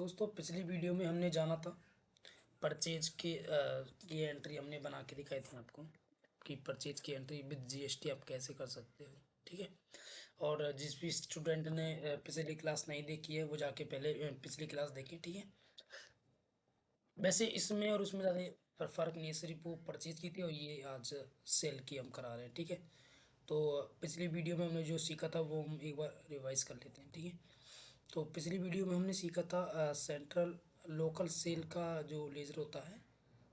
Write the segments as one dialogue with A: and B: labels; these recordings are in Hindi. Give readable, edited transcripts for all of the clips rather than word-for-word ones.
A: दोस्तों पिछली वीडियो में हमने जाना था परचेज की एंट्री हमने बना के दिखाई थी आपको कि परचेज की एंट्री विद जीएसटी आप कैसे कर सकते हो। ठीक है। और जिस भी स्टूडेंट ने पिछली क्लास नहीं देखी है वो जाके पहले पिछली क्लास देखें। ठीक है। वैसे इसमें और उसमें ज़्यादा फ़र्क नहीं है, सिर्फ वो परचेज की थी और ये आज सेल की हम करा रहे हैं। ठीक है। तो पिछली वीडियो में हमने जो सीखा था वो हम एक बार रिवाइज कर लेते हैं। ठीक है। तो पिछली वीडियो में हमने सीखा था सेंट्रल लोकल सेल का जो लेज़र होता है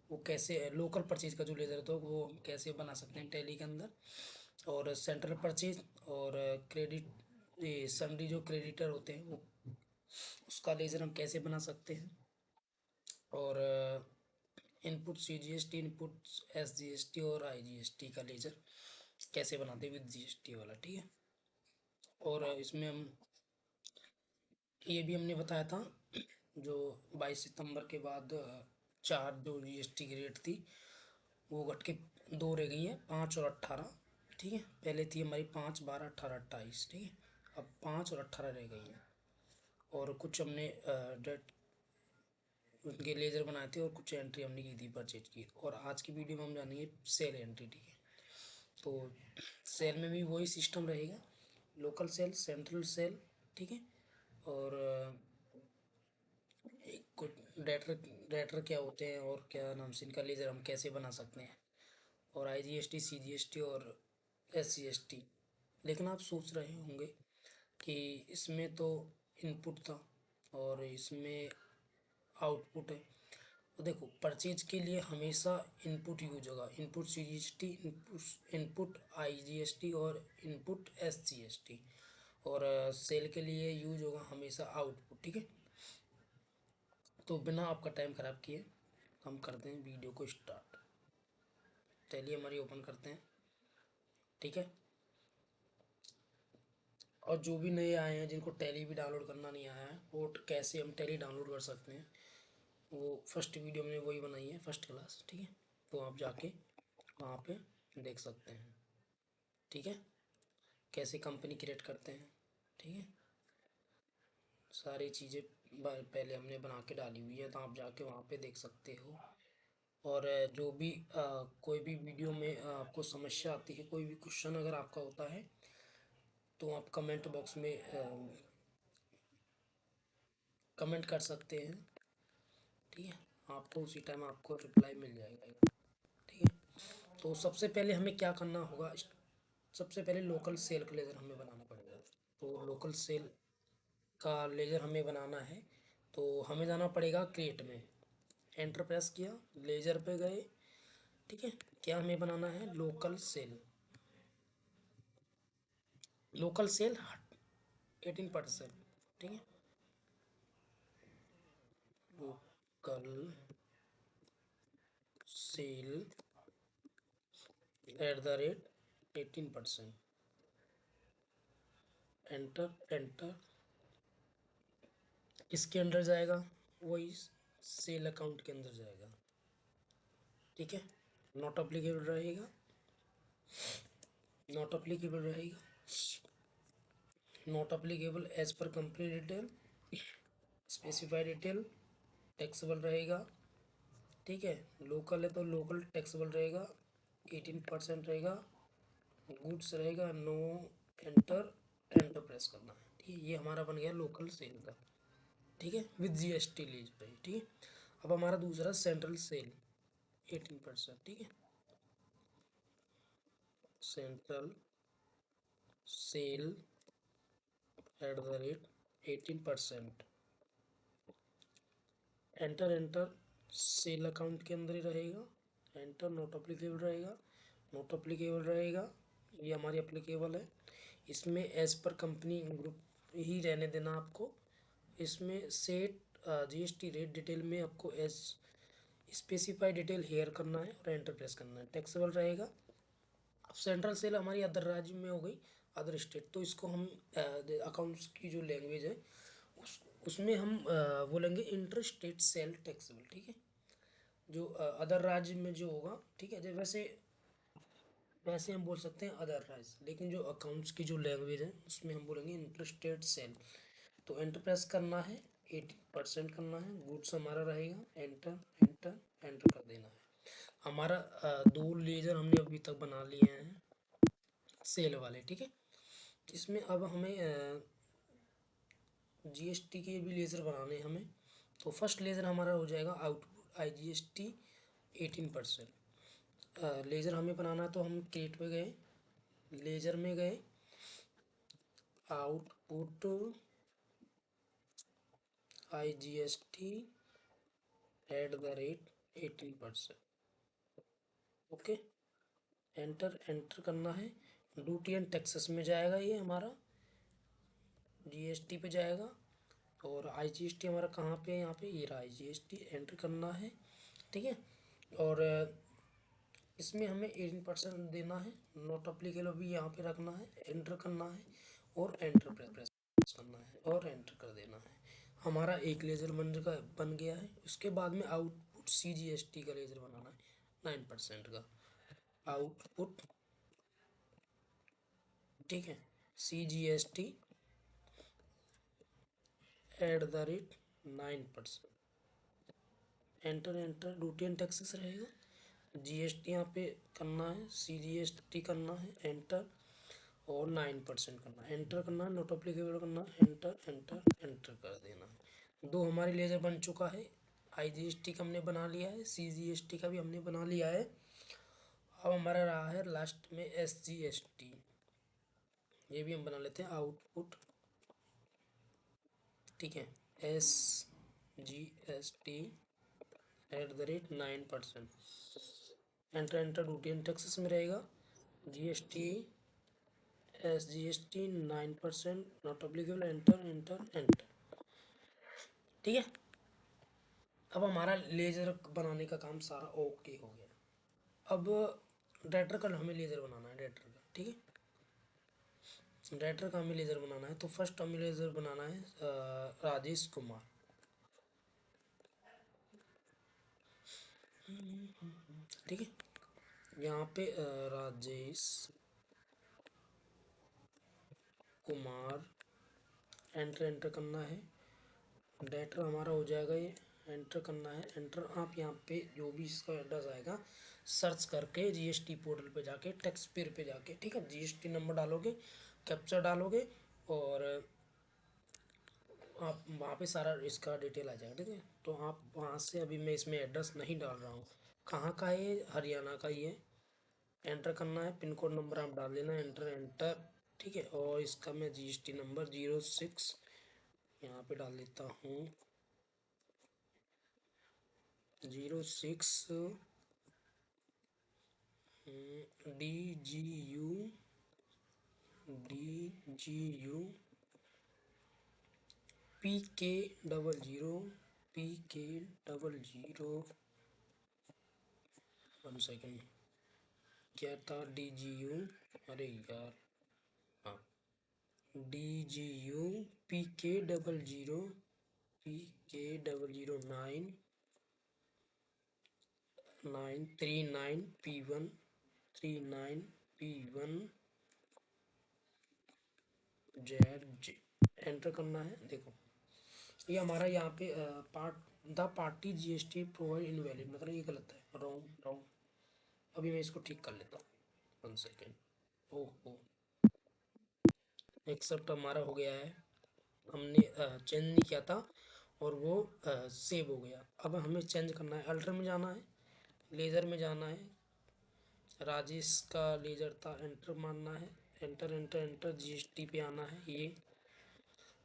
A: वो कैसे, लोकल परचेज का जो लेज़र होता है वो हम कैसे बना सकते हैं टैली के अंदर। और सेंट्रल परचेज और क्रेडिट, ये सन्डी जो क्रेडिटर होते हैं वो उसका लेज़र हम कैसे बना सकते हैं। और इनपुट सीजीएसटी, इनपुट एसजीएसटी और आईजीएसटी का लेज़र कैसे बनाते हैं विद जीएसटी वाला। ठीक है। और इसमें हम ये भी हमने बताया था जो 22 सितंबर के बाद चार जो जीएसटी की रेट थी वो घट के दो रह गई हैं, 5 और 18। ठीक है। पहले थी हमारी 5, 12, 18, 28। ठीक है। अब 5 और 18 रह गई हैं। और कुछ हमने डेट उनके लेजर बनाए थे और कुछ एंट्री हमने की थी परचेज की। और आज की वीडियो में हम जानेंगे सेल एंट्री। ठीक है। तो सेल में भी वही सिस्टम रहेगा, लोकल सेल, सेंट्रल सेल। ठीक है। और एक कुछ डेटर डेटर क्या होते हैं और क्या नाम से इनका लेज़र हम कैसे बना सकते हैं। और आईजीएसटी, सीजीएसटी और एससीएसटी। लेकिन आप सोच रहे होंगे कि इसमें तो इनपुट था और इसमें आउटपुट है। तो देखो परचेज के लिए हमेशा इनपुट यूज होगा, इनपुट सीजीएसटी, इनपुट आईजीएसटी और इनपुट एसजीएसटी। और सेल के लिए यूज होगा हमेशा आउटपुट। ठीक है। तो बिना आपका टाइम ख़राब किए हम करते हैं वीडियो को स्टार्ट। चलिए हमारी ओपन करते हैं। ठीक है। और जो भी नए आए हैं जिनको टैली भी डाउनलोड करना नहीं आया है वो कैसे हम टैली डाउनलोड कर सकते हैं, वो फर्स्ट वीडियो में वही बनाई है, फर्स्ट क्लास। ठीक है। तो आप जाके वहाँ पे देख सकते हैं। ठीक है। कैसे कंपनी क्रिएट करते हैं। ठीक है। सारी चीज़ें पहले हमने बना के डाली हुई है तो आप जाके वहाँ पे देख सकते हो। और जो भी कोई भी वीडियो में आपको समस्या आती है, कोई भी क्वेश्चन अगर आपका होता है तो आप कमेंट बॉक्स में कमेंट कर सकते हैं। ठीक है। आपको उसी टाइम आपको रिप्लाई मिल जाएगा। ठीक है। तो सबसे पहले हमें क्या करना होगा, सबसे पहले लोकल सेल का लेज़र हमें बनाना पड़ेगा। तो लोकल सेल का लेज़र हमें बनाना है तो हमें जाना पड़ेगा क्रिएट में, एंटर प्रेस किया, लेज़र पे गए। ठीक है। क्या हमें बनाना है, लोकल सेल, लोकल सेल 18%। ठीक है। Local cell @ 18%। Enter enter. इसके अंदर जाएगा, वही सेल अकाउंट के अंदर जाएगा। ठीक है। नॉट अप्लीकेबल रहेगा, नॉट अप्लीकेबल रहेगा, नॉट अप्लीकेबल एज पर company detail, specified detail, taxable रहेगा। ठीक है। लोकल है तो लोकल टैक्सेबल रहेगा, 18% रहेगा, गुड्स रहेगा, नो, एंटर, एंटर प्रेस करना है। ठीक है। ये हमारा बन गया लोकल सेल का। ठीक है। विद जीएसटी लीज पे। ठीक है। अब हमारा दूसरा सेंट्रल सेल 18%। ठीक है। Central sale @ 18%। Enter enter. Sale account के अंदर ही रहेगा, एंटर, नोट अप्लीकेबल रहेगा, नोट अप्लीकेबल रहेगा, ये हमारी अप्लीकेबल है। इसमें एज पर कंपनी ग्रुप ही रहने देना आपको। इसमें सेट जीएसटी रेट डिटेल में आपको एज स्पेसिफाई डिटेल हेयर करना है और एंटर प्रेस करना है, टैक्सेबल रहेगा। अब सेंट्रल सेल हमारी अदर राज्य में हो गई, अदर स्टेट, तो इसको हम अकाउंट्स की जो लैंग्वेज है उसमें हम बोलेंगे इंटर स्टेट सेल टैक्सेबल। ठीक है। जो अदर राज्य में जो होगा। ठीक है। जैसे वैसे वैसे हम बोल सकते हैं अदर राज्य, लेकिन जो अकाउंट्स की जो लैंग्वेज है उसमें हम बोलेंगे इंटर स्टेट सेल। तो एंटर प्रेस करना है, 18% करना है, गुड्स हमारा रहेगा, एंटर एंटर एंटर कर देना है। हमारा दो लेजर हमने अभी तक बना लिए हैं सेल वाले, ठीक है। इसमें अब हमें जीएसटी के भी लेज़र बनाने हैं हमें। तो फर्स्ट लेज़र हमारा हो जाएगा आउटपुट IGST 18%। लेज़र हमें बनाना है तो हम क्रिएट पे गए, लेज़र में गए, output IGST @18%। Okay, enter enter करना है। ड्यूटी एंड टैक्सेस में जाएगा, ये हमारा जीएसटी पे जाएगा। और IGST हमारा कहाँ पे है, यहाँ पे ये रहा IGST, एंटर करना है, ठीक है। और इसमें हमें 18% देना है, नॉट अप्लीकेबल भी यहाँ पे रखना है, एंटर करना है और एंटर प्रेस करना है और एंटर कर देना है। हमारा एक लेज़र बन गया है। उसके बाद में आउटपुट CGST का लेज़र बनाना है 9% का आउटपुट, ठीक है। CGST @9%, enter enter, duty and taxes रहेगा, GST यहाँ पे करना है, CGST करना है, एंटर और 9% करना है, एंटर करना है, नोट अप्लीकेबल करना है, एंटर एंटर एंटर कर देना है। दो हमारी लेजर बन चुका है। IGST का हमने बना लिया है, CGST का भी हमने बना लिया है। अब हमारा रहा है लास्ट में SGST, ये भी हम बना लेते हैं, आउटपुट, ठीक है, SGST @9%, enter enter, duty and taxes में रहेगा, GST SGST 9%, not applicable, enter enter enter, ठीक है। अब हमारा लेज़र बनाने का काम सारा ओके हो गया। अब डायरेक्टर का हमें लेज़र बनाना है, डायरेक्टर का, ठीक है। डायरेक्टर का हमें लेज़र बनाना है तो फर्स्ट हमें लेज़र बनाना है राजेश कुमार, ठीक है। यहाँ पे राजेश कुमार, एंटर एंटर करना है, डायरेक्टर हमारा हो जाएगा ये, एंटर करना है, एंटर। आप यहाँ पे जो भी इसका एड्रेस आएगा सर्च करके GST पोर्टल पे जाके, टैक्स पेयर पे जाके, ठीक है, GST नंबर डालोगे, कैप्चा डालोगे और आप वहाँ पे सारा इसका डिटेल आ जाएगा, ठीक है। तो आप वहाँ से, अभी मैं इसमें एड्रेस नहीं डाल रहा हूँ, कहाँ का है, हरियाणा का ही है, एंटर करना है, पिन कोड नंबर आप डाल देना, एंटर एंटर, ठीक है। और इसका मैं GST नंबर 06 यहाँ पे डाल देता हूँ, 06 DGU PK00 1 सेकेंड, क्या था DGU, अरे यार, हाँ, DGU PK00 939P1 ZJ, enter करना है। देखो ये हमारा यहाँ पे पार्टी GST प्रोवाइड इनवैलिड, मतलब ये गलत है, रॉन्ग रॉन्ग। अभी मैं इसको ठीक कर लेता हूँ, 1 सेकेंड। ओहो, एक्सेप्ट हमारा हो गया है, हमने चेंज नहीं किया था और वो सेव हो गया। अब हमें चेंज करना है, अल्टर में जाना है, लेज़र में जाना है, राजेश का लेज़र था, एंटर मारना है, एंटर एंटर एंटर, GST पे आना है ये,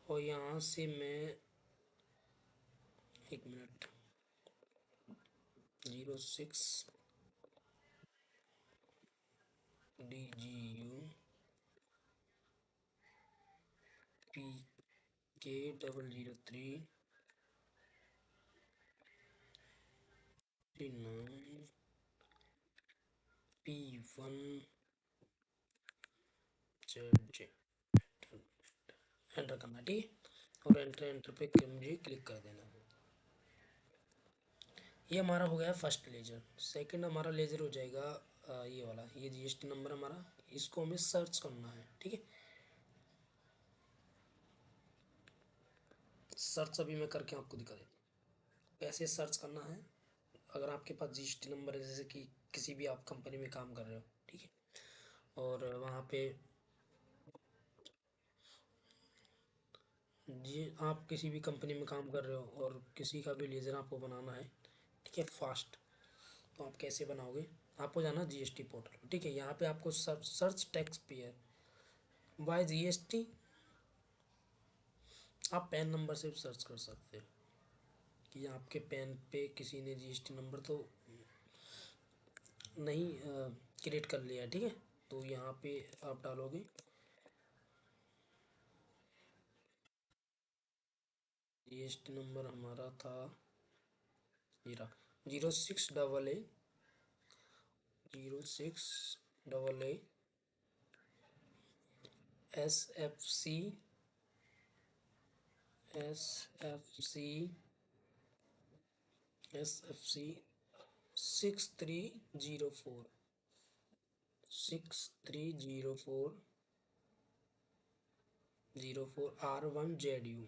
A: और यहाँ से मैं 1 minute, 06 DGU PK003 9 P1 ZJ, enter करना, ठीक है। और एंटर एंटर पे मुझे क्लिक कर देना। ये हमारा हो गया फर्स्ट लेजर। सेकंड हमारा लेजर हो जाएगा ये वाला, ये GST नंबर हमारा, इसको हमें सर्च करना है, ठीक है। सर्च अभी मैं करके आपको दिखा देता हूँ कैसे सर्च करना है। अगर आपके पास जीएसटी नंबर है, जैसे कि किसी भी आप कंपनी में काम कर रहे हो, ठीक है, और वहाँ पे जी आप किसी भी कंपनी में काम कर रहे हो और किसी का भी लेज़र आपको बनाना है, ठीक है, फास्ट, तो आप कैसे बनाओगे? आपको जाना जीएसटी पोर्टल, ठीक है, यहाँ पे आपको search tax payer bye GST, आप पैन नंबर से सर्च कर सकते हो कि आपके पैन पे किसी ने जीएसटी नंबर तो नहीं क्रिएट कर लिया, ठीक है। तो यहाँ पे आप डालोगे जीएसटी नंबर हमारा था, ये रहा 06AA SFC SFC SFC 6304 R1ZU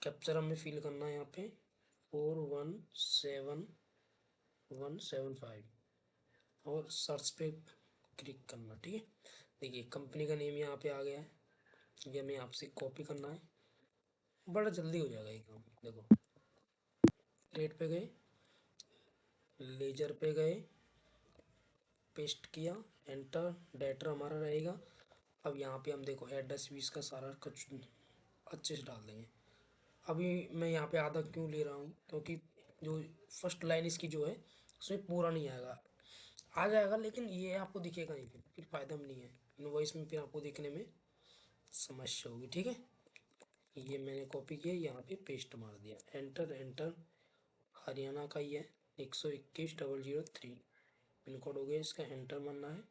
A: capture हमें फिल करना है यहाँ पे 417175 और सर्च पे क्लिक करना, ठीक है। देखिए कंपनी का नेम यहाँ पे आ गया है, ये हमें आपसे कॉपी करना है, बड़ा जल्दी हो जाएगा ये काम। देखो रेट पे गए, लेजर पे गए, पेस्ट किया, एंटर, डेटर हमारा रहेगा। अब यहाँ पे हम देखो एड्रेस भी इसका सारा कुछ अच्छे से डाल देंगे। अभी मैं यहाँ पे आधा क्यों ले रहा हूँ, क्योंकि जो फर्स्ट लाइन इसकी जो है उसमें पूरा नहीं आएगा, आ जाएगा लेकिन ये आपको दिखेगा नहीं, फिर फायदा में नहीं है इनवॉइस में, फिर आपको देखने में समस्या होगी, ठीक है। ये मैंने कॉपी किया, यहाँ पे पेस्ट मार दिया, एंटर एंटर, हरियाणा का ही है 121,003 पिन कोड हो गया इसका, एंटर मारना है।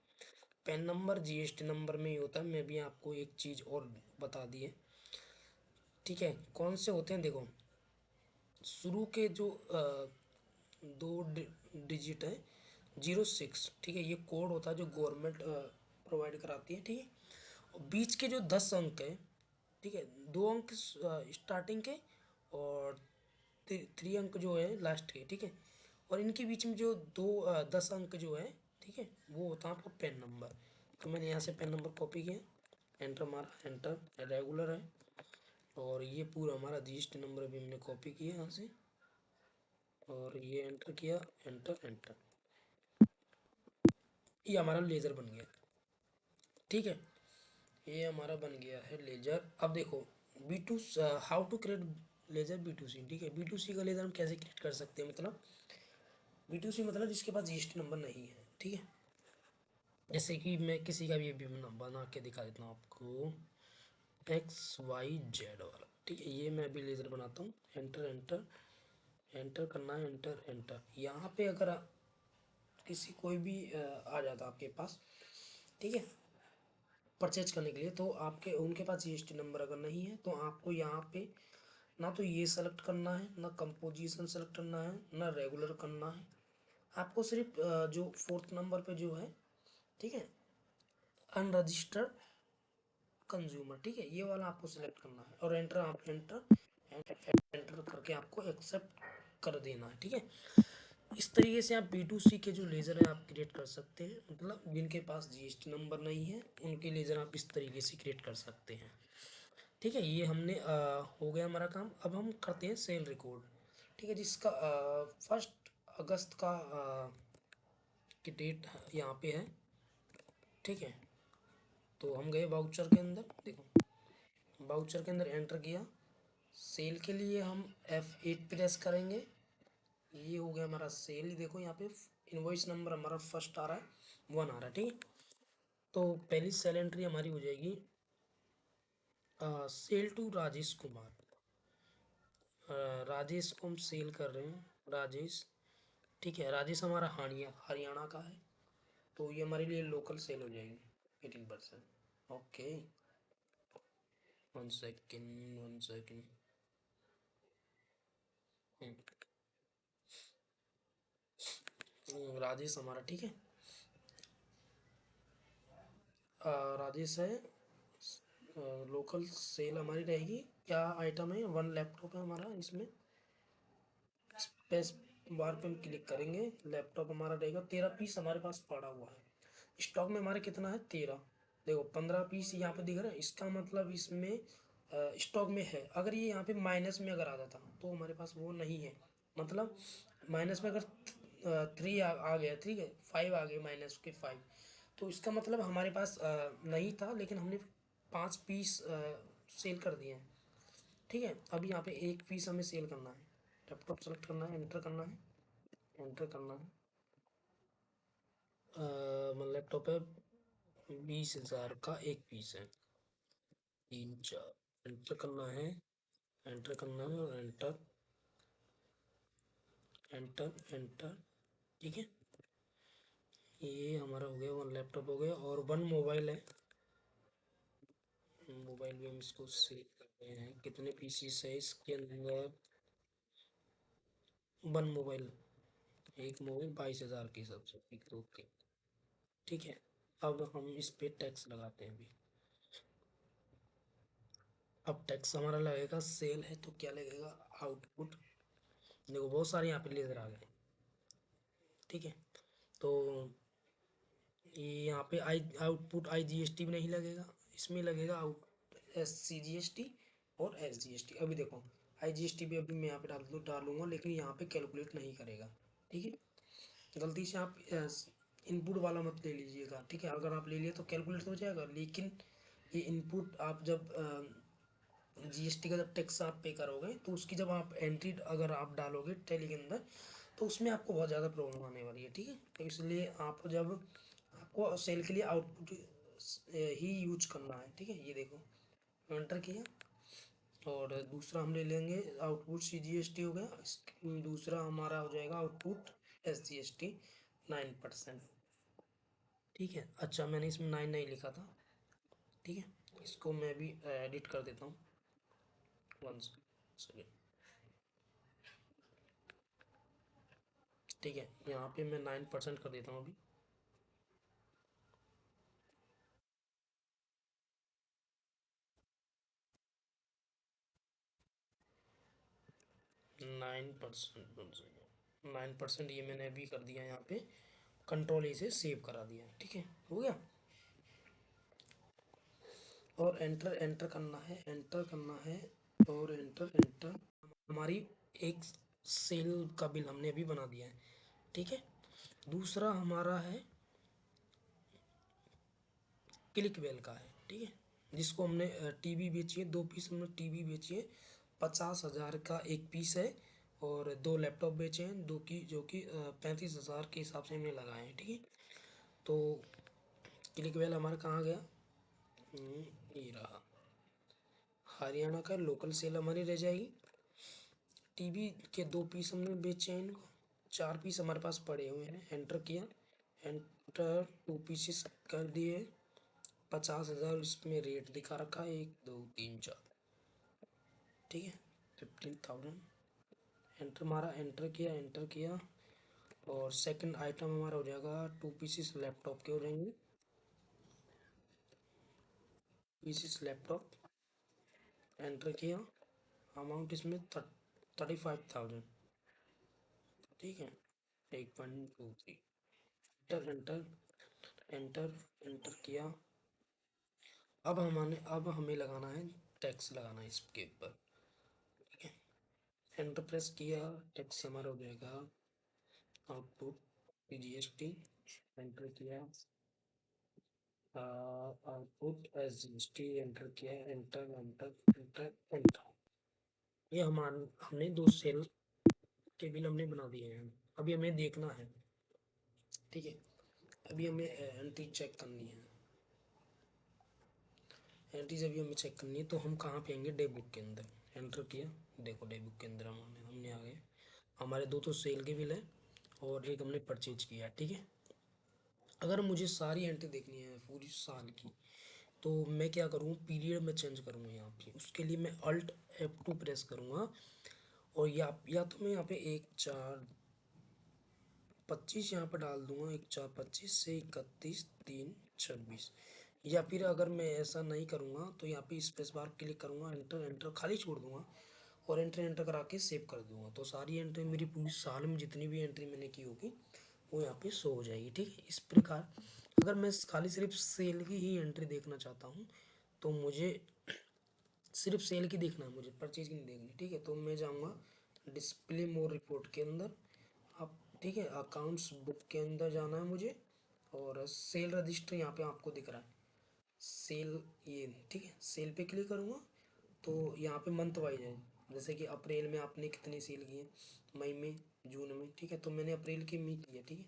A: पैन नंबर जीएसटी नंबर में ही होता है, मैं भी आपको एक चीज़ और बता दी है, ठीक है। कौन से होते हैं देखो, शुरू के जो दो डिजिट है 06, ठीक है, ये कोड होता है जो गवर्नमेंट प्रोवाइड कराती है, ठीक है। और बीच के जो 10 अंक है, ठीक है, 2 अंक स्टार्टिंग के और 3 अंक जो है लास्ट के, ठीक है, और इनके बीच में जो 10 अंक जो है, ठीक है, वो होता है आपका पेन नंबर। तो मैंने यहाँ से पेन नंबर कॉपी किया, एंटर मारा, एंटर रेगुलर है, और ये पूरा हमारा जीएसटी नंबर भी हमने कॉपी किया यहाँ से, और ये एंटर किया, एंटर एंटर, ये हमारा लेज़र बन गया, ठीक है, ये हमारा बन गया है लेज़र। अब देखो B to how to create ledger B2C, ठीक है। B2C का लेज़र हम कैसे क्रिएट कर सकते हैं, मतलब B2C मतलब जिसके पास जीएसटी नंबर नहीं है, ठीक है। जैसे कि मैं किसी का भी बना के दिखा देता हूँ आपको, XYZ वाला, ठीक है, ये मैं भी लेज़र बनाता हूँ, एंटर एंटर एंटर करना है, एंटर एंटर। यहाँ पे अगर किसी कोई भी आ जाता आपके पास, ठीक है, परचेज करने के लिए, तो आपके उनके पास जीएसटी नंबर अगर नहीं है तो आपको यहाँ पे ना तो ये सेलेक्ट करना है, ना कंपोजिशन सेलेक्ट करना है, ना रेगुलर करना है, आपको सिर्फ जो 4th नंबर पे जो है, ठीक है, अनरजिस्टर्ड कंज्यूमर, ठीक है, ये वाला आपको सिलेक्ट करना है, और एंटर, आप एंटर करके आपको एक्सेप्ट कर देना है, ठीक है। इस तरीके से आप B2C के जो लेज़र हैं आप क्रिएट कर सकते हैं, मतलब जिनके पास जीएसटी नंबर नहीं है उनके लेज़र आप इस तरीके से क्रिएट कर सकते हैं, ठीक है। ये हमने हो गया हमारा काम। अब हम करते हैं सेल रिकॉर्ड, ठीक है, जिसका 1 अगस्त का की डेट यहाँ पे है, ठीक है। तो हम गए वाउचर के अंदर, देखो वाउचर के अंदर एंटर किया, सेल के लिए हम F8 प्रेस करेंगे, ये हो गया हमारा सेल। देखो यहाँ पे इनवॉइस नंबर हमारा फर्स्ट आ रहा है, 1 आ रहा है, ठीक है। तो पहली सेल एंट्री हमारी हो जाएगी सेल टू राजेश कुमार, राजेश को हम सेल कर रहे हैं, राजेश, ठीक है, राजेश हमारा हरियाणा का है, तो ये हमारे लिए लोकल सेल हो जाएगी 18%। ओके, 1 सेकेंड 1 सेकेंड, राजेश हमारा, ठीक है, राजेश है। लोकल सेल हमारी रहेगी। क्या आइटम है? 1 लैपटॉप है हमारा इसमें। स्पेस बार पे हम क्लिक करेंगे, लैपटॉप हमारा रहेगा। 13 पीस हमारे पास पड़ा हुआ है स्टॉक में। हमारे कितना है? 13। देखो 15 पीस यहाँ पे दिख रहा है, इसका मतलब इसमें स्टॉक में है। अगर ये यहाँ पे माइनस में अगर आ जाता तो हमारे पास वो नहीं है। मतलब माइनस में अगर 3 आ गया, ठीक है, 5 आ गए, माइनस के 5, तो इसका मतलब हमारे पास नहीं था, लेकिन हमने 5 पीस सेल कर दिए हैं। ठीक है, अब यहाँ पे 1 पीस हमें सेल करना है। लैपटॉप सेलेक्ट करना है, एंटर करना है, एंटर करना है। लैपटॉप है, 20,000 का 1 पीस है। 3 4 एंटर करना है, एंटर करना है और एंटर, एंटर, एंटर। ठीक है, ये हमारा हो गया। 1 लैपटॉप हो गया और 1 मोबाइल है। मोबाइल भी हम इसको सेल कर रहे हैं। कितने पीसीस है इसके अंदर? 1 मोबाइल, एक मोबाइल 22,000 के हिसाब से। ओके, ठीक है। अब हम इस पे टैक्स लगाते हैं अभी। अब टैक्स हमारा लगेगा, सेल है तो क्या लगेगा? आउटपुट। देखो बहुत सारे यहाँ पे लेजर आ गए। ठीक है, तो ये यहाँ पे आई आउटपुट IGST भी नहीं लगेगा, इसमें लगेगा आउट SCGST और SGST। अभी देखो IGST भी अभी मैं यहाँ पे डालूंगा, लेकिन यहाँ पे कैलकुलेट नहीं करेगा। ठीक है, गलती से आप इनपुट वाला मत ले लीजिएगा। ठीक है, अगर आप ले लिए तो कैलकुलेट हो जाएगा, लेकिन ये इनपुट आप जब GST का जब टैक्स आप पे करोगे तो उसकी जब आप एंट्री अगर आप डालोगे टैली के अंदर, तो उसमें आपको बहुत ज़्यादा प्रॉब्लम आने वाली है। ठीक है, तो इसलिए आप जब आपको सेल के लिए आउटपुट ही यूज करना है। ठीक है, ये देखो एंटर किया, और दूसरा हम ले लेंगे आउटपुट CGST हो गया। दूसरा हमारा हो जाएगा आउटपुट SGST 9%। ठीक है, अच्छा मैंने इसमें 9 नहीं लिखा था। ठीक है, इसको मैं भी एडिट कर देता हूँ। 1 सेकेंड। ठीक है, यहाँ पे मैं 9% कर देता हूँ अभी। 9%, 9% ये मैंने अभी कर दिया यहाँ पे। कंट्रोल से सेव करा दिया। ठीक है, हो गया। और एंटर, एंटर करना है, एंटर करना है और एंटर, एंटर। हमारी एक सेल का बिल हमने अभी बना दिया है। ठीक है, दूसरा हमारा है क्लिक बेल का है। ठीक है, जिसको हमने टीवी बेची है, 2 पीस हमने टीवी बेची है। 50,000 का 1 पीस है, और 2 लैपटॉप बेचे हैं, दो की जो कि 35,000 के हिसाब से हमने लगाए हैं। ठीक है, तो क्लिक बेल हमारा कहाँ गया? ये रहा। हरियाणा का लोकल सेल हमारी रह जाएगी। टीवी के 2 पीस हमने बेचे हैं इनको। 4 पीस हमारे पास पड़े हुए हैं। एंटर किया, एंटर, 2 पीसेस कर दिए। 50,000 इसमें रेट दिखा रखा है, 1 2 3 4। ठीक है, 15,000। एंटर मारा, एंटर किया, एंटर किया, और सेकंड आइटम हमारा हो जाएगा 2 पीसेस लैपटॉप के हो जाएंगे। पीसेस लैपटॉप, एंटर किया, अमाउंट इसमें 35,000। ठीक है, 1.23। एंटर, एंटर, एंटर, एंटर किया। अब हमें लगाना है टैक्स, लगाना है इसके ऊपर। ठीक है, एंटर प्रेस किया, टैक्स हमारा हो जाएगा आउटपुट GST। एंटर किया, आउटपुट SGST। एंटर किया, एंटर, एंटर, एंटर, एंटर। ये हमने 2 सेल के बिल हमने बना दिए हैं। अभी हमें देखना है। ठीक है, अभी हमें एंट्री चेक करनी है। एंट्रीज अभी हमें चेक करनी है, तो हम कहाँ पे आएंगे? डे बुक के अंदर। एंटर किया, देखो डे बुक के अंदर हमने आ गए। हमारे 2 तो सेल के बिल है और एक हमने परचेज किया है। ठीक है, अगर मुझे सारी एंट्री देखनी है पूरी साल की, तो मैं क्या करूँ? पीरियड में चेंज करूँगा यहाँ पे। उसके लिए मैं अल्ट F2 प्रेस करूँगा, और या तो मैं यहाँ पे 1 4 25 यहाँ पर डाल दूंगा। 1 4 25 से 31 3 26। या फिर अगर मैं ऐसा नहीं करूँगा तो यहाँ पे स्पेस बार क्लिक करूँगा, एंटर एंटर खाली छोड़ दूंगा और एंटर एंटर करा के सेव कर दूंगा, तो सारी एंट्री मेरी पूरी साल में जितनी भी एंट्री मैंने की होगी वो यहाँ पे शो हो जाएगी। ठीक है, इस प्रकार अगर मैं खाली सिर्फ सेल की ही एंट्री देखना चाहता हूँ तो मुझे सिर्फ सेल की देखना है, मुझे परचेज की नहीं देखनी। ठीक है, तो मैं जाऊँगा डिस्प्ले मोर रिपोर्ट के अंदर। आप ठीक है, अकाउंट्स बुक के अंदर जाना है मुझे और सेल रजिस्टर यहाँ पे आपको दिख रहा है, सेल ये ठीक है, सेल पे क्लिक करूँगा तो यहाँ पे मंथ वाइज है, जैसे कि अप्रैल में आपने कितनी सेल की है, मई में, जून में। ठीक है, तो मैंने अप्रैल की में की है। ठीक है,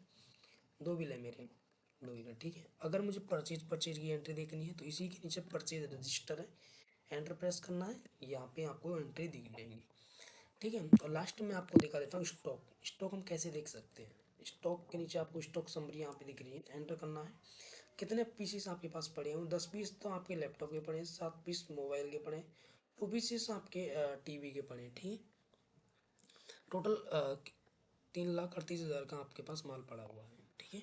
A: 2 बिल है मेरे, 2 बिल है। ठीक है, अगर मुझे परचेज की एंट्री देखनी है तो इसी के नीचे परचेज रजिस्टर है, एंटर प्रेस करना है, यहाँ पे आपको एंट्री दिख जाएंगी। ठीक है, और लास्ट में आपको दिखा देता हूँ स्टॉक। स्टॉक हम कैसे देख सकते हैं, स्टॉक के नीचे आपको स्टॉक समरी यहाँ पे दिख रही है, एंटर करना है। कितने पीसीस आपके पास पड़े हैं, 10 पीस तो आपके लैपटॉप के पड़े हैं, 7 पीस मोबाइल के पड़े हैं, 2 पीसीस आपके टीवी के पड़े हैं। ठीक है, टोटल 3,38,000 का आपके पास माल पड़ा हुआ है। ठीक है,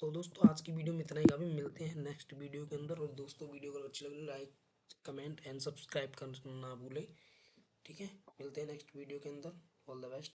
A: तो दोस्तों आज की वीडियो में इतना ही, अभी मिलते हैं नेक्स्ट वीडियो के अंदर। और दोस्तों वीडियो अगर अच्छी लगे लाइक कमेंट एंड सब्सक्राइब करना ना भूलें। ठीक है, मिलते हैं नेक्स्ट वीडियो के अंदर। All the best.